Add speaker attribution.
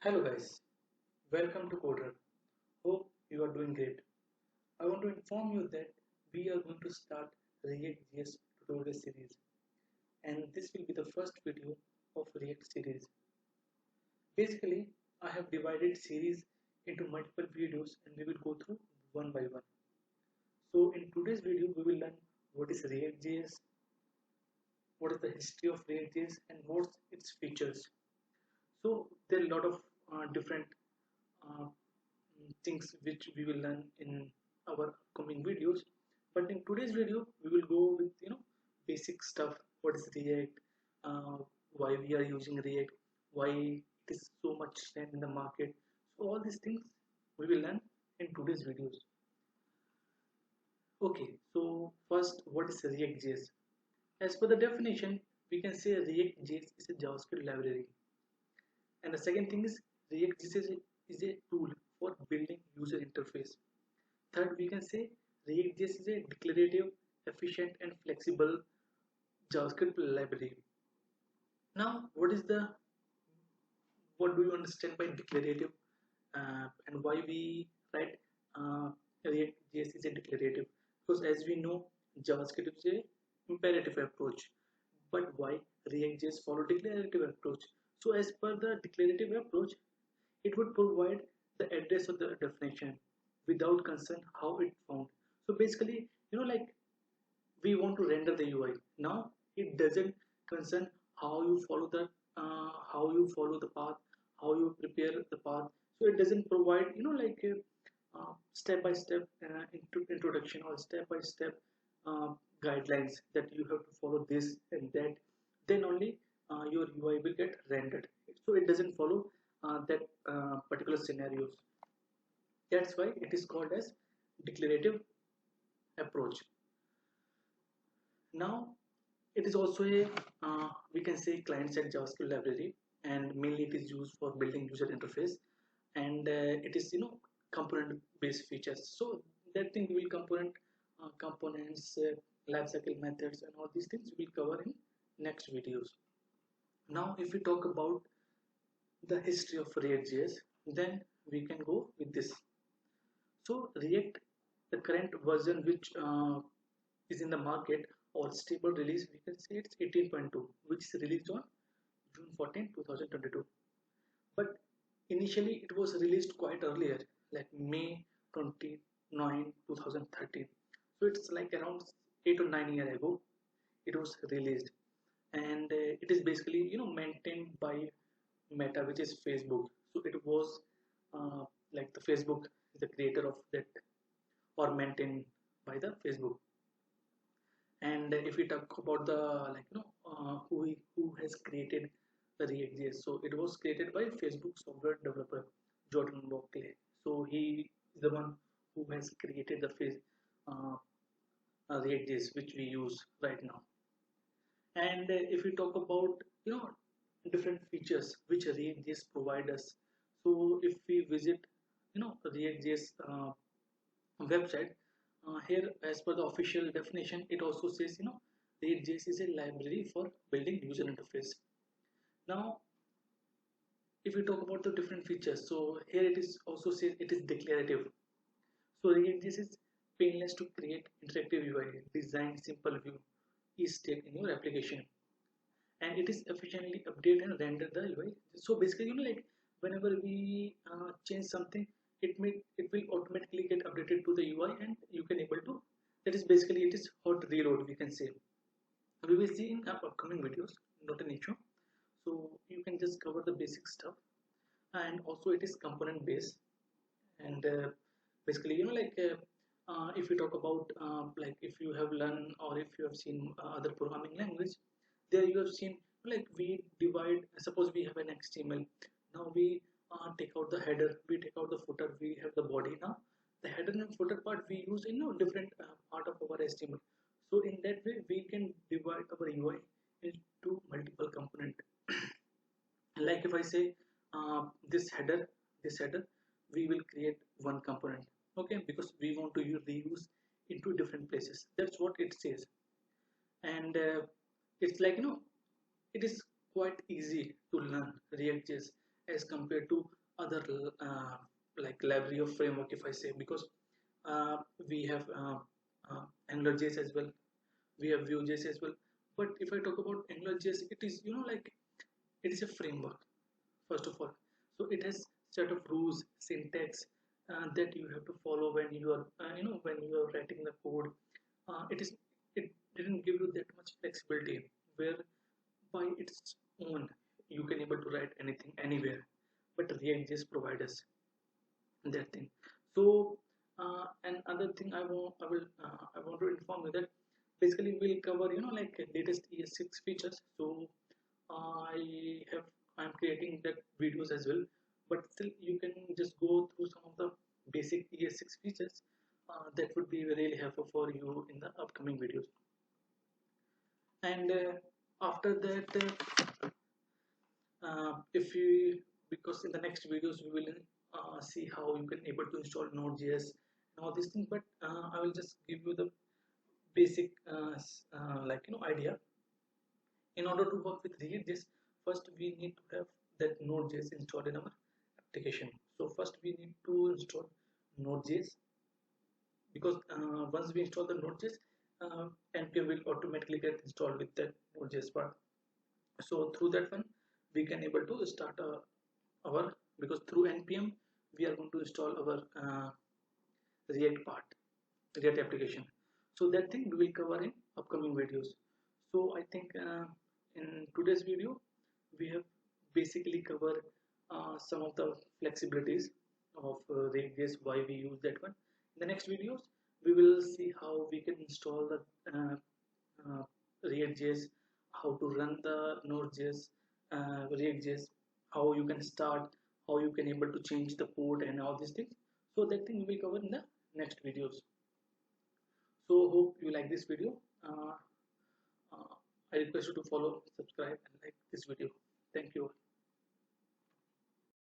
Speaker 1: Hello guys, welcome to Coder. Hope you are doing great. I want to inform you that we are going to start ReactJs tutorial series, and this will be the first video of React series. Basically, I have divided series into multiple videos and we will go through one by one. So in today's video we will learn what is ReactJs, what is the history of ReactJs and what's its features. So there are a lot of different uh, things which we will learn in our upcoming videos, but in today's video we will go with basic stuff. What is React, uh, why we are using React, why it is so much trend in the market. So all these things we will learn in today's videos. Okay, so first, what is React.js? As per the definition, we can say React.js is a JavaScript library. And the second thing is React.js is a tool for building user interface. Third, we can say React.js is a declarative, efficient, and flexible JavaScript library. Now, what do you understand by declarative, and why we write React.js is a declarative? Because as we know, JavaScript is a imperative approach, but why React.js follow declarative approach? So, as per the declarative approach, it would provide the address of the definition without concern how it found. So basically, like we want to render the UI. Now it doesn't concern how you follow the path, how you prepare the path. So it doesn't provide step by step introduction or step by step guidelines that you have to follow this and that. Then only your UI will get rendered. So it doesn't follow that particular scenarios. That's why it is called as declarative approach. Now it is also a we can say client-side JavaScript library, and mainly it is used for building user interface, and it is component-based features. So that thing will components, lifecycle methods, and all these things we will cover in next videos. Now, if we talk about the history of React.js, then we can go with this. So React, the current version which is in the market or stable release, we can say it's 18.2, which is released on June 14, 2022. But initially it was released quite earlier, like May 29, 2013. So it's like around 8 or 9 years ago it was released, and it is basically maintained by Meta, which is Facebook. So it was like the Facebook is the creator of that, or maintained by the Facebook. And if we talk about the who has created the React.js, so it was created by Facebook software developer Jordan Walkley. So he is the one who has created the uh, React.js which we use right now. And if we talk about different features which React.js provide us, so if we visit React.js website, here as per the official definition, it also says React.js is a library for building user interface. Now if we talk about the different features, so here it is also says it is declarative. So React.js is painless to create interactive UI, design simple view each step in your application, and it is efficiently update and render the UI. So basically, like whenever we change something, it will automatically get updated to the UI, and you can able to. That is basically it is hot reload, we can say. We will see in our upcoming videos, not an issue. So you can just cover the basic stuff, and also it is component based, and basically if you talk about like if you have learned or if you have seen other programming language, there you have seen like we divide. Suppose we have an HTML. Now we take out the header, we take out the footer, we have the body. Now the header and footer part we use in different part of our HTML. So in that way we can divide our UI into multiple component. Like if I say this header we will create one component, okay, because we want to reuse into different places. That's what it says. And it's like it is quite easy to learn React.js, as compared to other like library of framework, if I say, because we have AngularJS as well, we have Vue.js as well. But if I talk about AngularJS, it is, like, it is a framework first of all. So it has set of rules, syntax that you have to follow when you are when you are writing the code. It didn't give you that much flexibility, where by its own you can able to write anything anywhere, but React just provides us that thing. So another thing I want to inform you that basically we'll cover like latest ES6 features. So I have I'm creating that videos as well, but still you can just go through some of the basic ES6 features that would be really helpful for you in the upcoming videos. And after that, if you because in the next videos we will see how you can able to install Node.js and all these things, but I will just give you the basic like idea. In order to work with React.js, first we need to have that Node.js installed in our application. So first we need to install Node.js, because once we install the Node.js, npm will automatically get installed with that Node.js part. So through that one we can able to start our, because through npm we are going to install our React part, React application. So that thing we will cover in upcoming videos. So I think in today's video we have basically covered some of the flexibilities of React.js, why we use that one. In the next videos we will see how we can install the React.js, how to run the Node.js, React.js, how you can start, how you can able to change the code and all these things. So that thing we will cover in the next videos. So hope you like this video. I request you to follow, subscribe and like this video. Thank you.